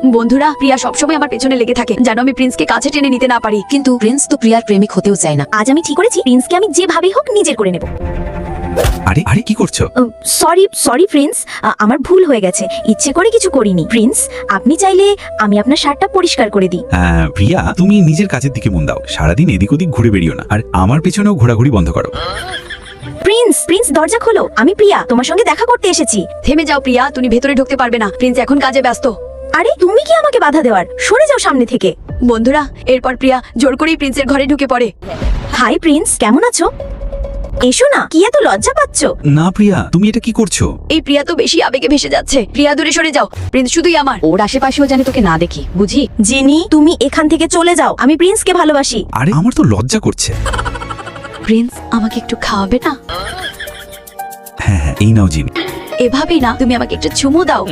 বন্ধুরা, প্রিয়া সবসময় আমার পেছনে লেগে থাকে যেন আমি প্রিন্সকে কাছে টেনে নিতে না পারি। কিন্তু প্রিন্স তো প্রিয়ার প্রেমিক হতেও চায় না। আজ আমি ঠিক করেছি প্রিন্সকে আমি যেভাবেই হোক নিজের করে নেব। আরে আরে কি করছো? সরি প্রিন্স, আমার ভুল হয়ে গেছে, ইচ্ছে করে কিছু করিনি। প্রিন্স, আপনি চাইলে আমি আপনার শার্টটা পরিষ্কার করে দিই। প্রিয়া, তুমি নিজের কাজের দিকে মন দাও, সারাদিন এদিক ওদিক ঘুরে বেরিও না, আর আমার পেছনেও ঘোরাঘুরি বন্ধ করো। প্রিন্স দরজা খোলো, আমি প্রিয়া তোমার সঙ্গে দেখা করতে এসেছি। থেমে যাও প্রিয়া, তুমি ভেতরে ঢুকতে পারবে না, প্রিন্স এখন কাজে ব্যস্ত। আরে তুমি কি আমাকে বাধা দেওয়ার? সরে যাও সামনে থেকে। বন্ধুরা, এরপর প্রিয়া জোর করেই প্রিন্সের ঘরে ঢুকে পড়ে। হাই প্রিন্স, কেমন আছো? এসো না, কি এত লজ্জা পাচ্ছ? না প্রিয়া, তুমি এটা কি করছো? এই প্রিয়া তো বেশি আবেগে ভেসে যাচ্ছে। প্রিয়া দূরে সরে যাও, প্রিন্স শুধুই আমার। ওর আশেপাশেও জানি তোকে না দেখি, বুঝি? জেনি, তুমি এখান থেকে চলে যাও, আমি প্রিন্সকে ভালোবাসি। আরে আমার তো লজ্জা করছে। প্রিন্স, আমাকে একটু খাওয়াবে না? হ্যাঁ, এই নাও জিনি। এভাবেই না, তুমি আমাকে একটু চুমু দাও।